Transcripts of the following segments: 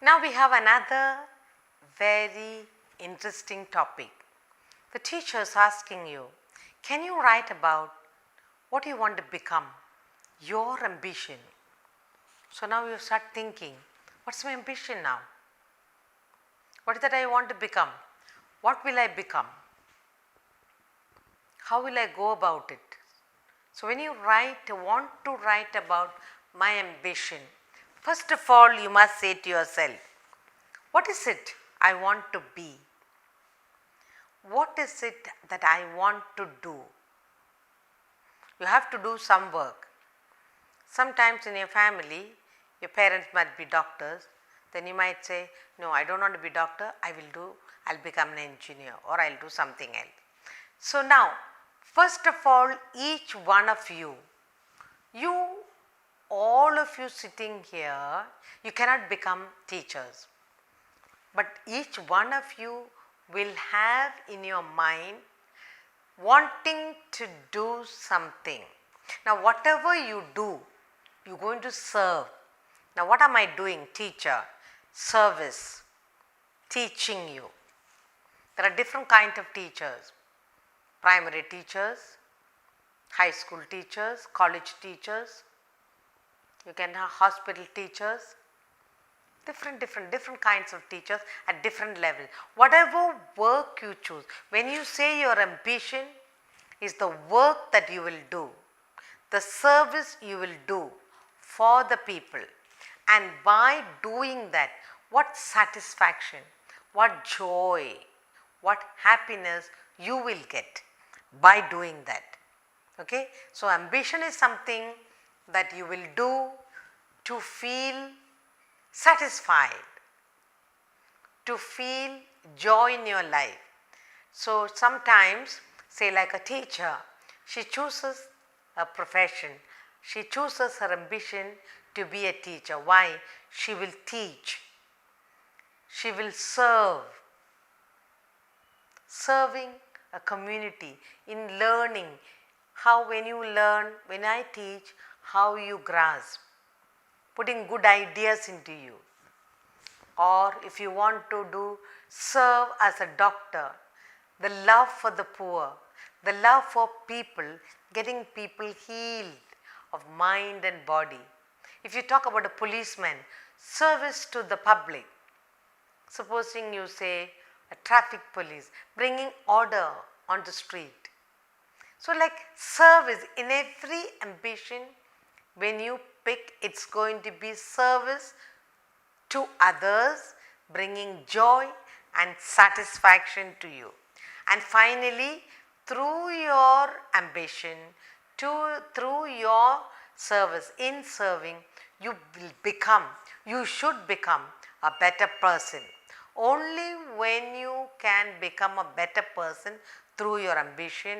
Now we have another very interesting topic. The teacher is asking you, can you write about what you want to become, your ambition? So now you start thinking, what's my ambition now? What is that I want to become? What will I become? How will I go about it? So when you want to write about my ambition, first of all you must say to yourself, what is it I want to be? What is it that I want to do? You have to do some work. Sometimes in your family, your parents might be doctors, then you might say, no, I don't want to be doctor, I'll become an engineer or I'll do something else. So now, first of all, each one of you, all of you sitting here, you cannot become teachers. But each one of you will have in your mind wanting to do something. Now whatever you do, you're going to serve. Now what am I doing? Teacher, service, teaching you. There are different kinds of teachers. Primary teachers, high school teachers, college teachers. You can have hospital teachers. Different kinds of teachers at different levels. Whatever work you choose, when you say your ambition is the work that you will do, the service you will do for the people, and by doing that, what satisfaction, what joy, what happiness you will get by doing that. Okay? So ambition is something that you will do to feel satisfied, to feel joy in your life. So sometimes, say like a teacher, she chooses a profession, she chooses her ambition to be a teacher. Why? She will teach, she will serve, serving a community in learning. How when you learn, when I teach, how you grasp, putting good ideas into you. Or if you want to serve as a doctor, the love for the poor, the love for people, getting people healed of mind and body. If you talk about a policeman, service to the public. Supposing you say a traffic police, bringing order on the street. So like service, in every ambition, when you pick, it's going to be service to others, bringing joy and satisfaction to you. And finally, through your ambition, through your service, in serving, you should become a better person. Only when you can become a better person through your ambition,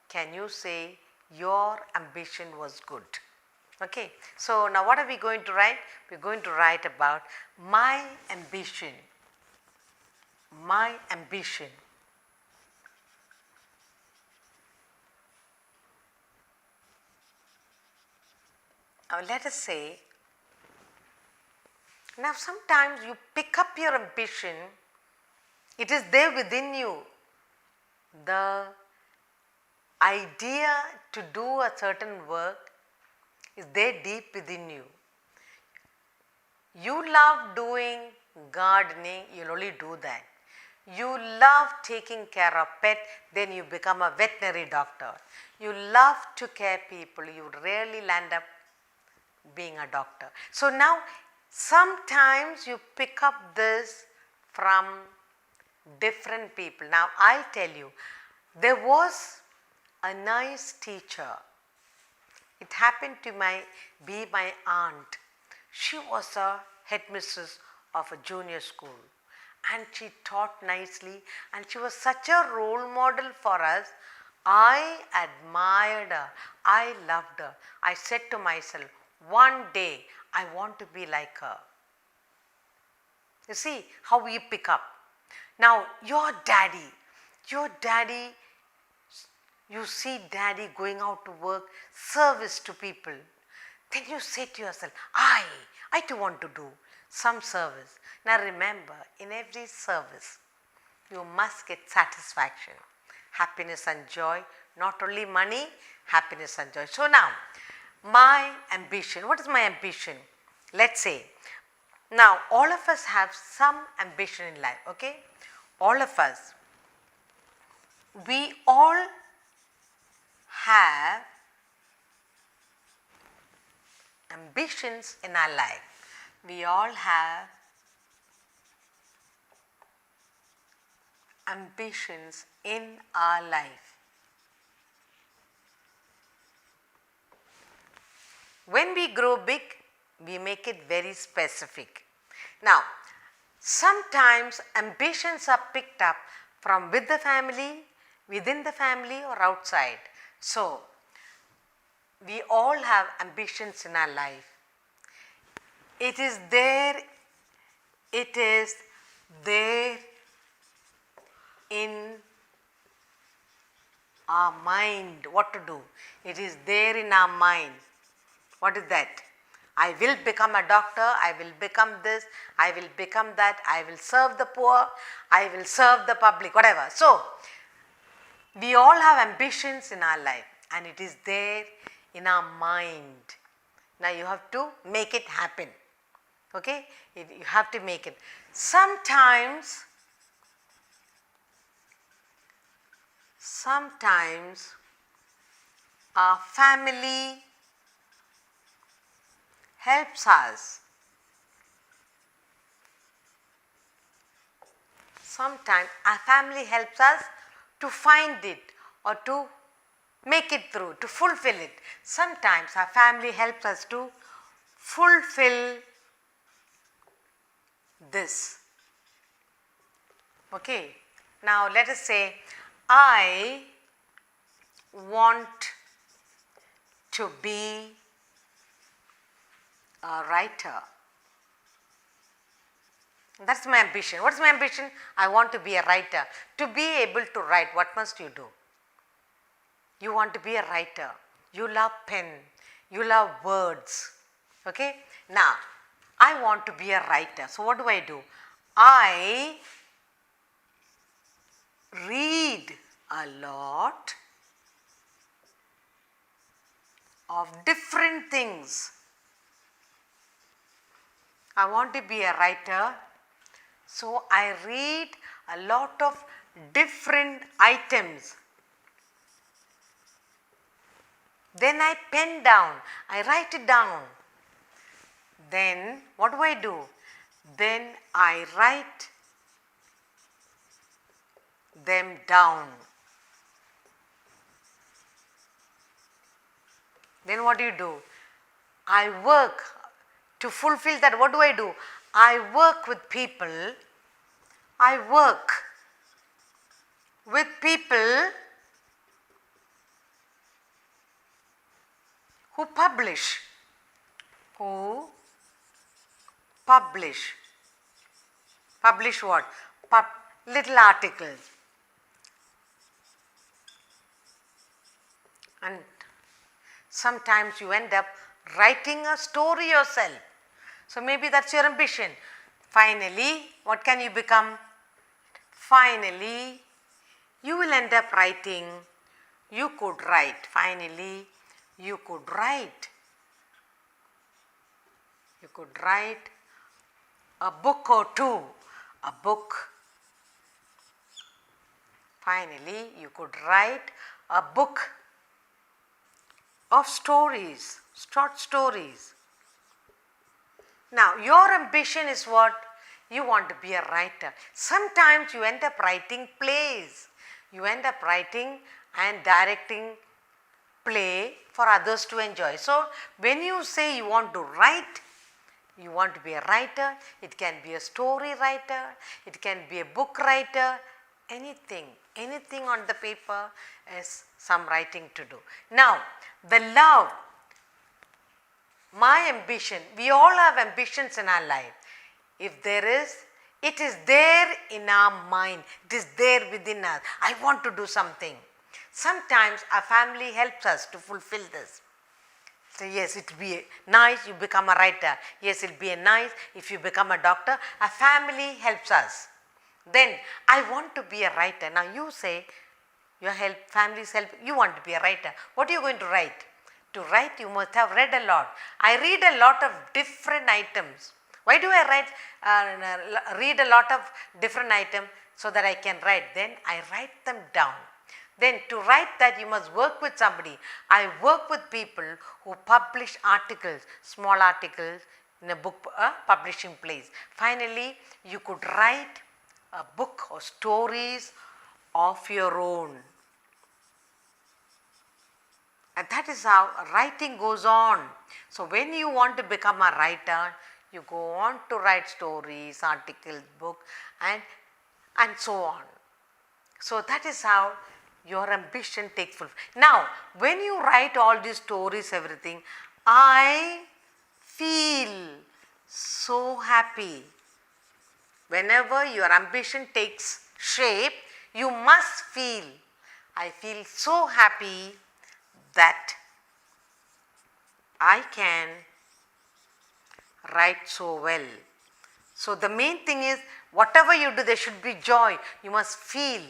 can you say your ambition was good. Okay. So now what are we going to write? We are going to write about my ambition. My ambition. Now let us say, now sometimes you pick up your ambition, it is there within you. The idea to do a certain work is there deep within you. You love doing gardening, you'll only do that. You love taking care of pet, then you become a veterinary doctor. You love to care people, you rarely land up being a doctor. So now sometimes you pick up this from different people. Now I'll tell you, there was a nice teacher. It happened to be my aunt. She was a headmistress of a junior school and she taught nicely and she was such a role model for us. I admired her, I loved her. I said to myself, one day I want to be like her. You see how we pick up. Now your daddy, you see daddy going out to work, service to people. Then you say to yourself, I too want to do some service. Now remember, in every service, you must get satisfaction, happiness and joy, not only money, happiness and joy. So now, my ambition, what is my ambition? Let's say, now all of us have some ambition in life, okay? All of us. We all have ambitions in our life. We all have ambitions in our life. When we grow big, we make it very specific. Now, sometimes ambitions are picked up from with the family, within the family or outside. So, we all have ambitions in our life. It is there in our mind what to do. It is there in our mind. What is that? I will become a doctor, I will become this, I will become that, I will serve the poor, I will serve the public, whatever. So, we all have ambitions in our life and it is there in our mind. Now, you have to make it happen, okay? You have to make it. Sometimes our family helps us. Sometimes our family helps us to find it or to make it through, to fulfill it. Sometimes our family helps us to fulfill this. Okay. Now let us say I want to be a writer. That's my ambition. What is my ambition? I want to be a writer. To be able to write, what must you do? You want to be a writer. You love pen. You love words. Okay? Now, I want to be a writer. So, what do? I read a lot of different things. I want to be a writer, so I read a lot of different items. Then I pen down, I write it down. Then what do? Then I write them down. Then what do? I work to fulfill that. What do? I work with people. I work with people who publish. Who publish. Publish what? Little articles. And sometimes you end up writing a story yourself. So maybe that's your ambition. Finally, what can you become? Finally, you will end up writing. You could write. Finally, you could write. You could write a book or two. A book. Finally, you could write a book of stories, short stories. Now, your ambition is what? You want to be a writer. Sometimes you end up writing plays. You end up writing and directing play for others to enjoy. So, when you say you want to write, you want to be a writer, it can be a story writer, it can be a book writer, anything on the paper is some writing to do. Now, the love, my ambition, we all have ambitions in our life. If there is, it is there in our mind, it is there within us. I want to do something. Sometimes our family helps us to fulfill this. So yes, it will be nice you become a writer. Yes, it will be nice if you become a doctor. A family helps us. Then I want to be a writer. Now you say your families help, you want to be a writer. What are you going to write? To write you must have read a lot. I read a lot of different items. Why do I read a lot of different items? So that I can write. Then I write them down. Then to write that you must work with somebody. I work with people who publish articles, small articles in a book publishing place. Finally, you could write a book or stories of your own. And that is how writing goes on. So when you want to become a writer, you go on to write stories, articles, book and so on. So that is how your ambition takes full. Now when you write all these stories, everything, I feel so happy. Whenever your ambition takes shape, you must feel, I feel so happy that I can write so well. So the main thing is, whatever you do, there should be joy. You must feel,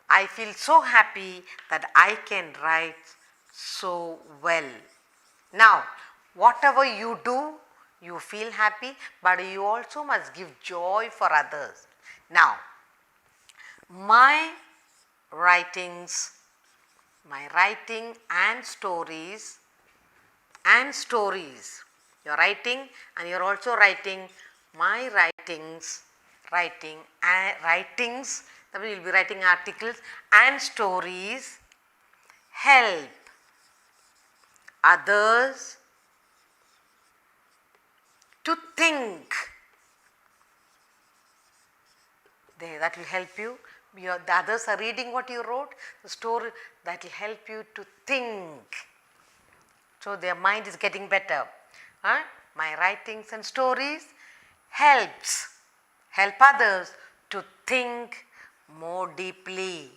I feel so happy that I can write so well. Now, whatever you do, you feel happy, but you also must give joy for others. Now, my writing and stories, you're writing and you're also writing my writings, that means you'll be writing articles and stories help others to think. That will help you. The others are reading what you wrote, the story that will help you to think. So their mind is getting better. My writings and stories help others to think more deeply.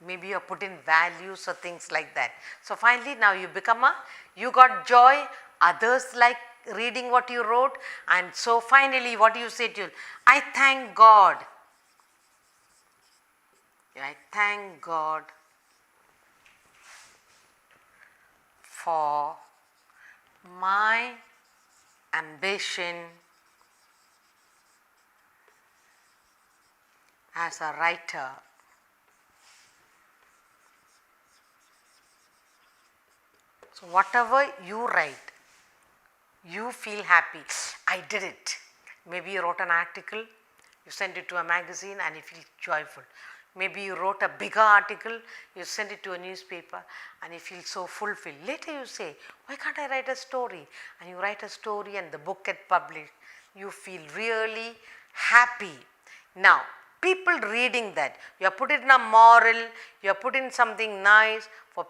Maybe you put in values or things like that. So finally now you got joy, others like reading what you wrote, and so finally what you say to you, I thank God. I thank God for my ambition as a writer. So whatever you write, you feel happy. I did it. Maybe you wrote an article, you sent it to a magazine and you feel joyful. Maybe you wrote a bigger article, you send it to a newspaper and you feel so fulfilled. Later you say, why can't I write a story? And you write a story and the book gets published. You feel really happy. Now, people reading that, you have put it in a moral, you have put in something nice for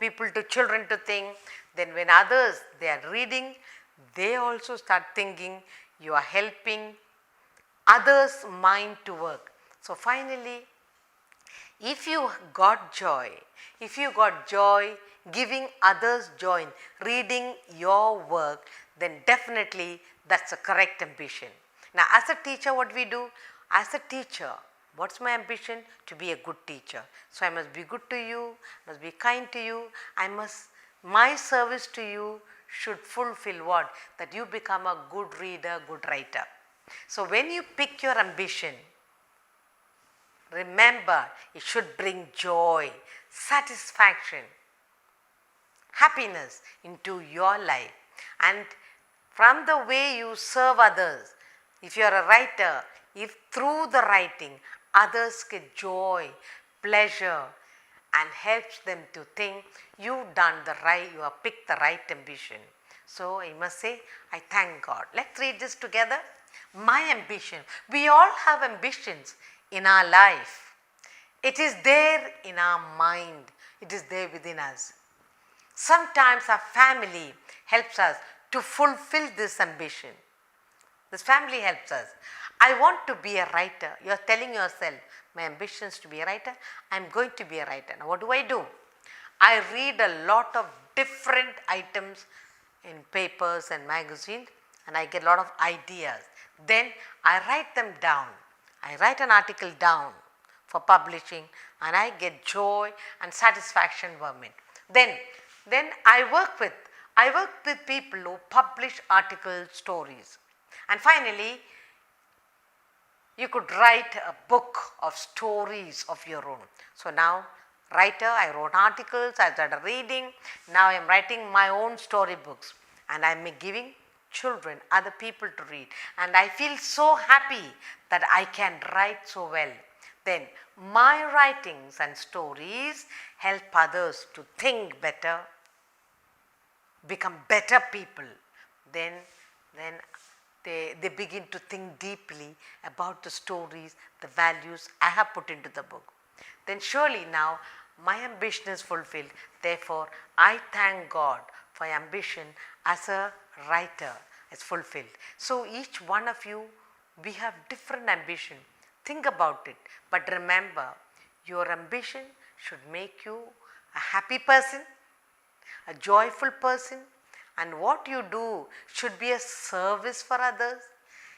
children to think. Then when others, they are reading, they also start thinking, you are helping others' mind to work. So finally, if you got joy giving others joy, reading your work, then definitely that's a correct ambition. Now as a teacher, what we do? As a teacher, what's my ambition? To be a good teacher. So I must be good to you, must be kind to you, my service to you should fulfill what? That you become a good reader, good writer. So when you pick your ambition, remember it should bring joy, satisfaction, happiness into your life. And from the way you serve others, if you are a writer, if through the writing others get joy, pleasure and helps them to think you've done the right, you have picked the right ambition. So I must say, I thank God. Let's read this together. My ambition. We all have ambitions in our life. It is there in our mind. It is there within us. Sometimes our family helps us to fulfill this ambition. This family helps us. I want to be a writer. You are telling yourself, my ambition is to be a writer. I am going to be a writer. Now what do? I read a lot of different items in papers and magazines, and I get a lot of ideas. Then I write them down. I write an article down for publishing, and I get joy and satisfaction from it. Then I work with people who publish articles, stories. And finally, you could write a book of stories of your own. So now, writer, I wrote articles, I started reading, now I am writing my own storybooks, and I am giving children, other people to read, and I feel so happy that I can write so well. Then my writings and stories help others to think better, become better people. Then they begin to think deeply about the stories, the values I have put into the book. Then surely now my ambition is fulfilled. Therefore, I thank God for ambition as a writer is fulfilled. So each one of you, we have different ambition. Think about it. But remember, your ambition should make you a happy person, a joyful person, and what you do should be a service for others,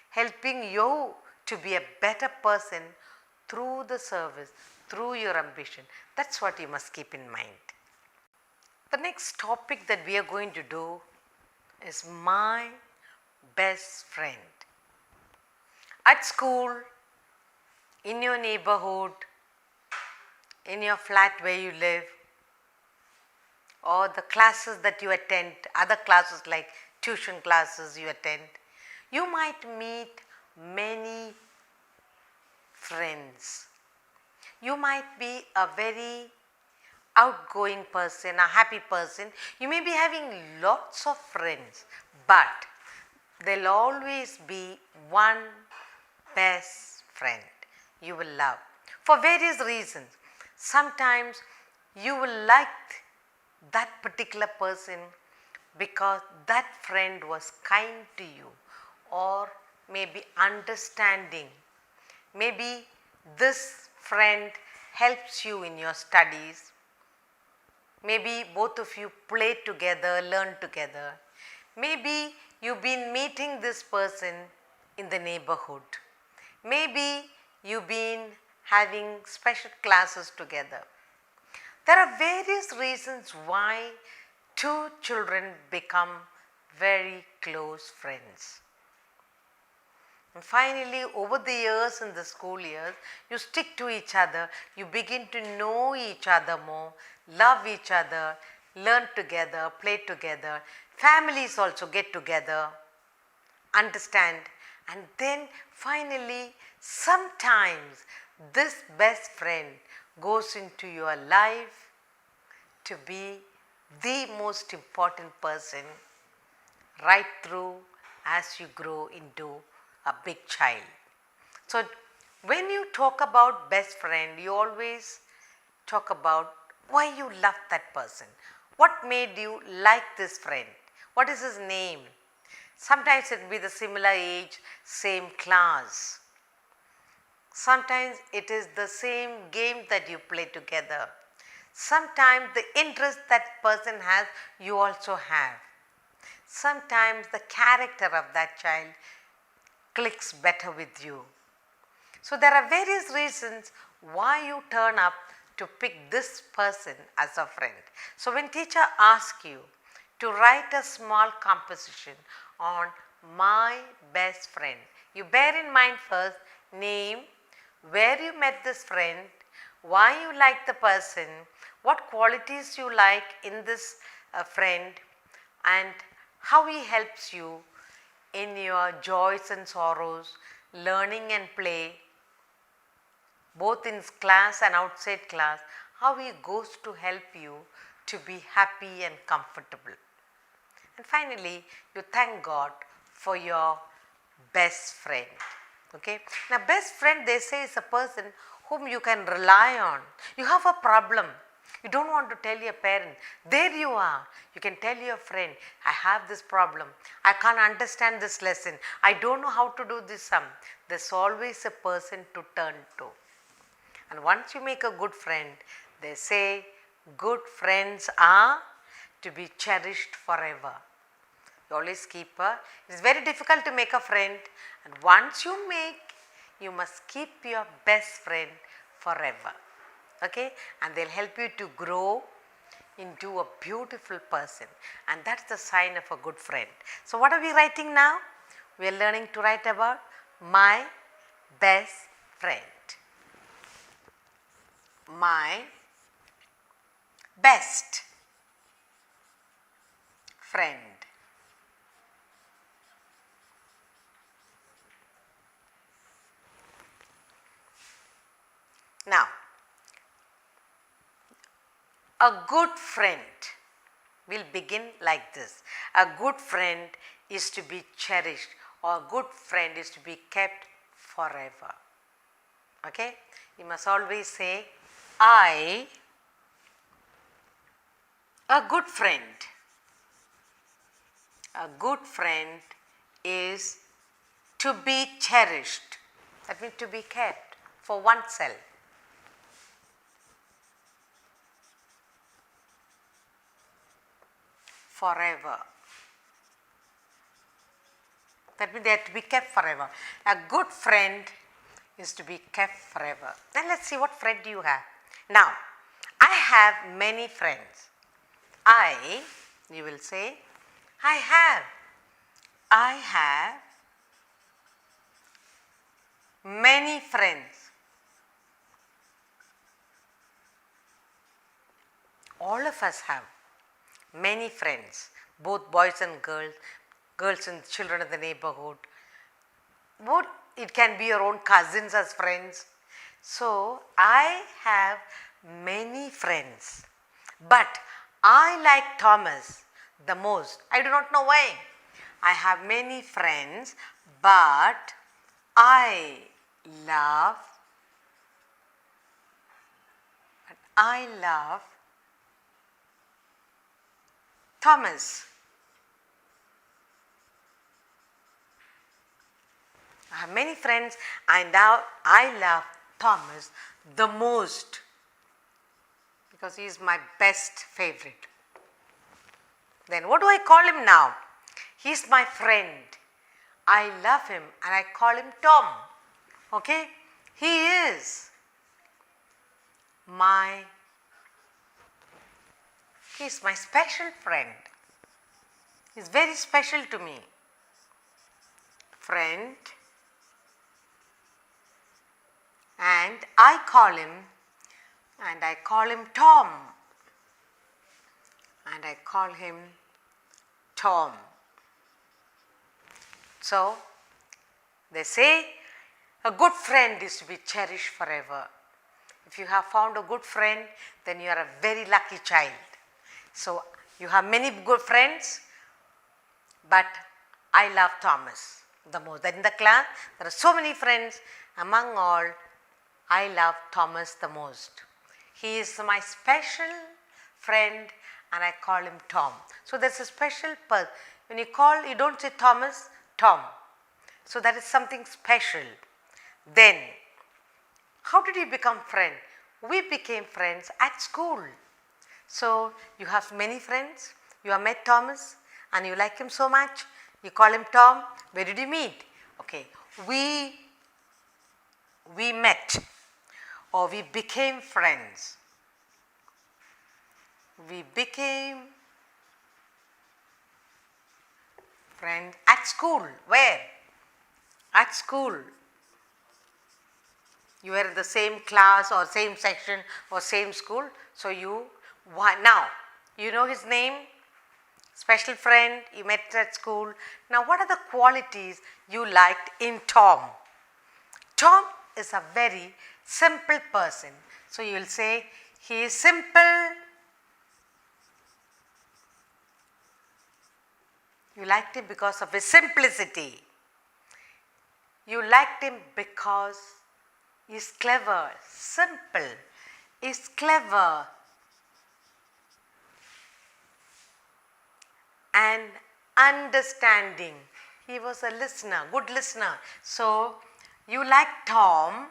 helping you to be a better person through the service, through your ambition. That's what you must keep in mind. The next topic that we are going to do is my best friend. At school, in your neighborhood, in your flat where you live, or the classes that you attend, other classes like tuition classes you attend, you might meet many friends. You might be a very outgoing person, a happy person. You may be having lots of friends, but there will always be one best friend you will love for various reasons. Sometimes you will like that particular person because that friend was kind to you, or maybe understanding. Maybe this friend helps you in your studies. Maybe both of you play together, learn together. Maybe you've been meeting this person in the neighborhood. Maybe you've been having special classes together. There are various reasons why two children become very close friends. And finally, over the years, in the school years, you stick to each other, you begin to know each other more, love each other, learn together, play together. Families also get together, understand, and then finally, sometimes this best friend goes into your life to be the most important person right through as you grow into a big child. So when you talk about best friend, you always talk about why you love that person. What made you like this friend? What is his name? Sometimes it will be the similar age, same class. Sometimes it is the same game that you play together. Sometimes the interest that person has, you also have. Sometimes the character of that child clicks better with you. So there are various reasons why you turn up to pick this person as a friend. So when teacher asks you to write a small composition on my best friend, you bear in mind first name, where you met this friend, why you like the person, what qualities you like in this friend, and how he helps you in your joys and sorrows, learning and play, both in class and outside class, how he goes to help you to be happy and comfortable. And finally, you thank God for your best friend. Okay. Now, best friend, they say, is a person whom you can rely on. You have a problem, you don't want to tell your parent, there you are, you can tell your friend, I have this problem, I can't understand this lesson, I don't know how to do this sum. There's always a person to turn to. And once you make a good friend, they say Good friends are to be cherished forever. You always keep it's very difficult to make a friend, and once you make, you must keep your best friend forever. Okay, and they'll help you to grow into a beautiful person, and that's the sign of a good friend. So what are we writing now? We are learning to write about my best friend. My best friend. Now, a good friend will begin like this. A good friend is to be cherished, or a good friend is to be kept forever. Okay? You must always say, I, a good friend. A good friend is to be cherished. That means to be kept for oneself. Forever. That means they have to be kept forever. A good friend is to be kept forever. Then let's see what friend you have. Now, I have many friends. You will say, I have many friends. All of us have many friends, both boys and girls, girls and children of the neighborhood. Both, it can be your own cousins as friends. So, I have many friends, but I like Thomas the most. I do not know why. I have many friends, but I love Thomas. I have many friends, and now I love Thomas the most because he is my best favorite. Then what do I call him now? He is my friend. I love him and I call him Tom. Okay? He is my special friend. He is very special to me. Friend. And I call him Tom. And I call him Tom. So, they say a good friend is to be cherished forever. If you have found a good friend, then you are a very lucky child. So, you have many good friends, but I love Thomas the most. In the class, there are so many friends. Among all, I love Thomas the most. He is my special friend and I call him Tom. So, there is a special person. When you call, you don't say Thomas, Tom. So, that is something special. Then, how did we become friends? We became friends at school. So, you have many friends, you have met Thomas and you like him so much, you call him Tom. Where did you meet? Okay, we met or we became friends. We became friends at school. Where? At school. You were in the same class or same section or same school. So, now you know his name, special friend, you met at school. Now, what are the qualities you liked in Tom? Tom is a very simple person. So, you will say he is simple. You liked him because of his simplicity. You liked him because he is clever, simple, is clever and understanding. He was a listener, good listener. So, you like Tom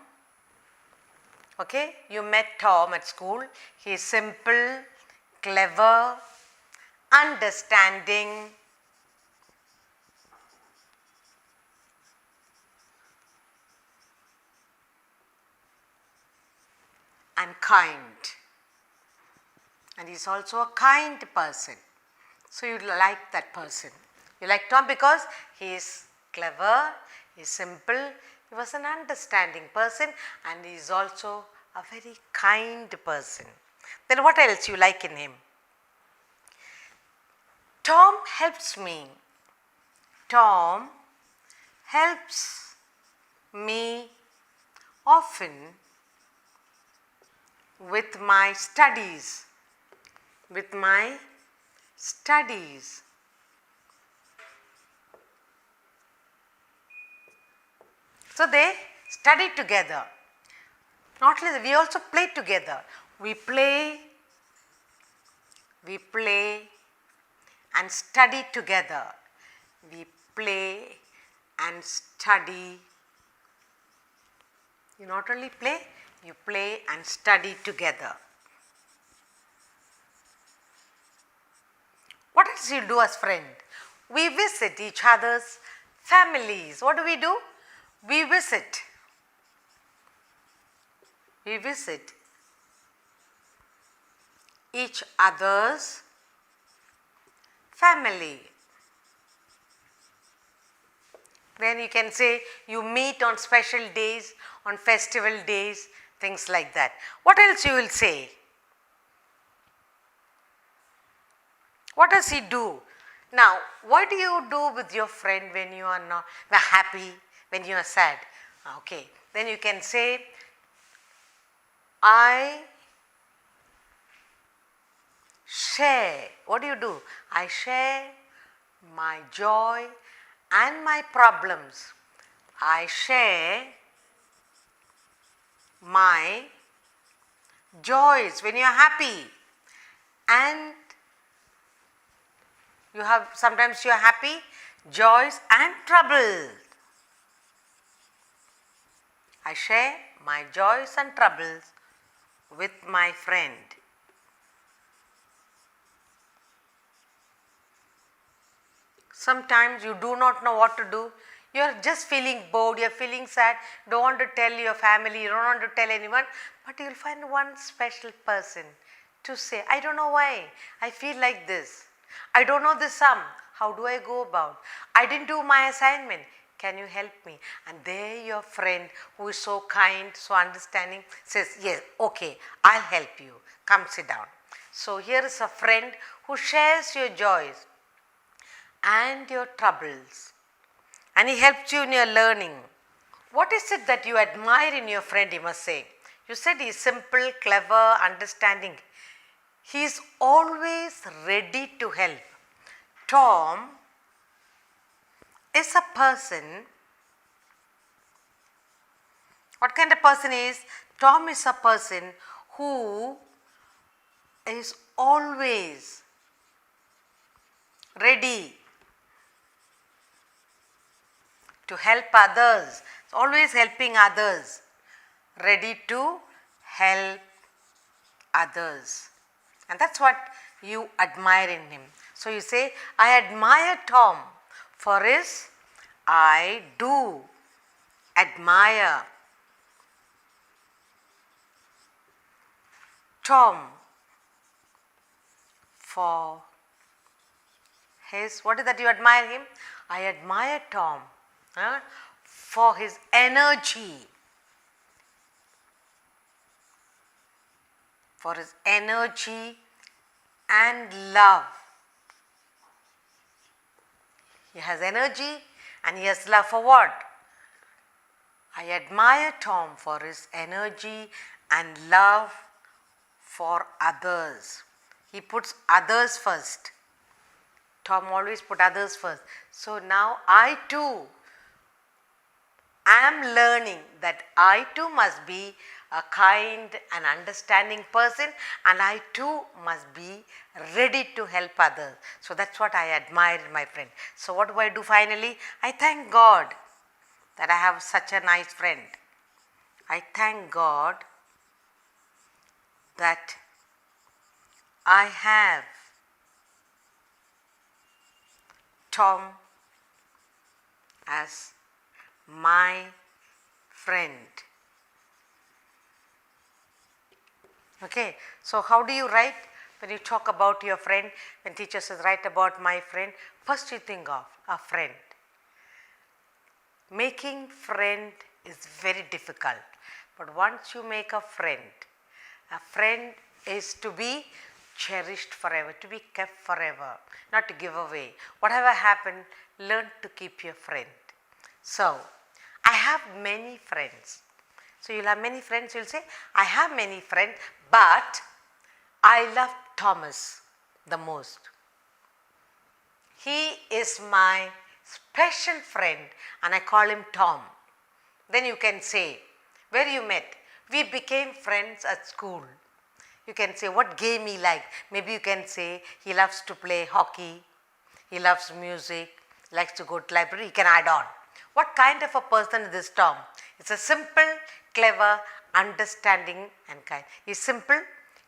Okay, you met Tom at school. He is simple, clever, understanding, and kind. And he is also a kind person. So you like that person. You like Tom because he is clever, he is simple, he was an understanding person, and he is also a very kind person. Then what else you like in him? Tom helps me. Tom helps me often with my studies. With my studies. So they study together. Not only that, we also play together. We play and study together. We play and study. You not only play, you play and study together. What else you do as friend? We visit each other's families. What do? We visit. We visit each other's family. Then you can say you meet on special days, on festival days, things like that. What else you will say? What does he do? Now, what do you do with your friend when you are not happy, when you are sad? Okay, then you can say, I share. What do? I share my joy and my problems. I share my joys when you are happy, and you have sometimes you are happy, joys and troubles. I share my joys and troubles with my friend. Sometimes you do not know what to do. You are just feeling bored, you are feeling sad, don't want to tell your family, you don't want to tell anyone, but you will find one special person to say, I don't know why, I feel like this. I don't know the sum, how do I go about? I didn't do my assignment, can you help me? And there your friend who is so kind, so understanding says, yes, okay, I'll help you, come sit down. So here is a friend who shares your joys and your troubles, and he helps you in your learning. What is it that you admire in your friend, you must say? You said he is simple, clever, understanding. He is always ready to help. Tom is a person. What kind of person is? Tom is a person who is always ready to help others, always helping others, ready to help others. And that's what you admire in him. So you say, I admire Tom for his, I do admire Tom for his, what is that you admire him? I admire Tom for his energy. For his energy and love. He has energy and he has love for what? I admire Tom for his energy and love for others. He puts others first. Tom always put others first. So now I too am learning that I too must be a kind and understanding person, and I too must be ready to help others. So that's what I admire in my friend. So what do I do finally? I thank God that I have such a nice friend. I thank God that I have Tom as my friend. Okay, so how do you write when you talk about your friend? When teacher says write about my friend, first you think of a friend. Making friend is very difficult, but once you make a friend is to be cherished forever, to be kept forever, not to give away. Whatever happened, learn to keep your friend. So, I have many friends. So, you'll have many friends, you'll say, I have many friends, but I love Thomas the most. He is my special friend and I call him Tom. Then you can say, where you met? We became friends at school. You can say what game he liked. Maybe you can say he loves to play hockey, he loves music, likes to go to library. You can add on. What kind of a person is this Tom? It's a simple, clever, understanding and kind. He's simple,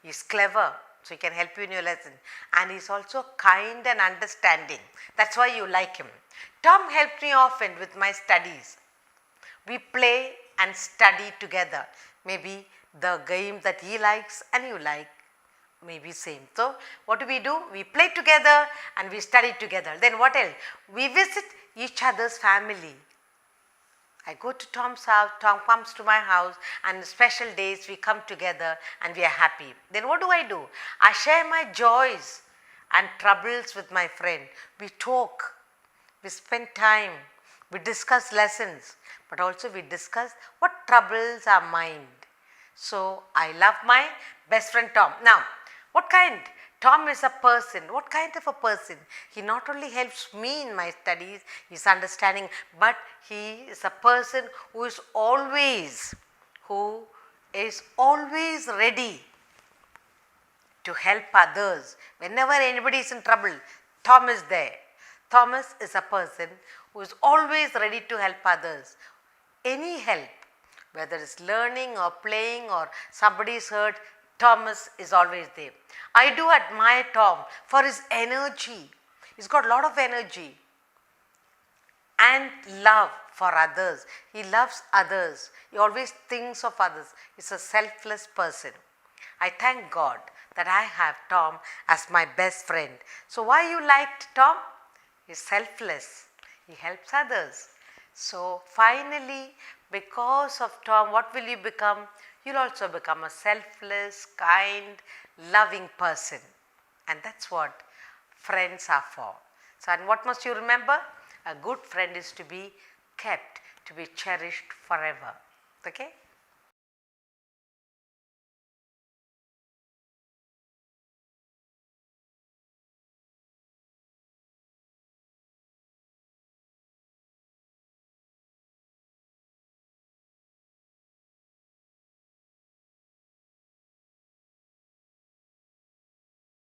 he's clever, so he can help you in your lesson. And he's also kind and understanding. That's why you like him. Tom helped me often with my studies. We play and study together. Maybe the game that he likes and you like, maybe same. So, what do? We play together and we study together. Then what else? We visit each other's family. I go to Tom's house, Tom comes to my house, and special days we come together and we are happy. Then what do? I share my joys and troubles with my friend. We talk, we spend time, we discuss lessons, but also we discuss what troubles our mind. So, I love my best friend Tom. Now, what kind? Tom is a person. What kind of a person? He not only helps me in my studies, his understanding, but he is a person who is always ready to help others. Whenever anybody is in trouble, Tom is there. Thomas is a person who is always ready to help others. Any help, whether it's learning or playing or somebody is hurt, Thomas is always there. I do admire Tom for his energy. He's got a lot of energy and love for others. He loves others. He always thinks of others. He's a selfless person. I thank God that I have Tom as my best friend. So why you liked Tom? He's selfless. He helps others. So finally, because of Tom, what will you become? You'll also become a selfless, kind, loving person. And that's what friends are for. So, and what must you remember? A good friend is to be kept, to be cherished forever. Okay?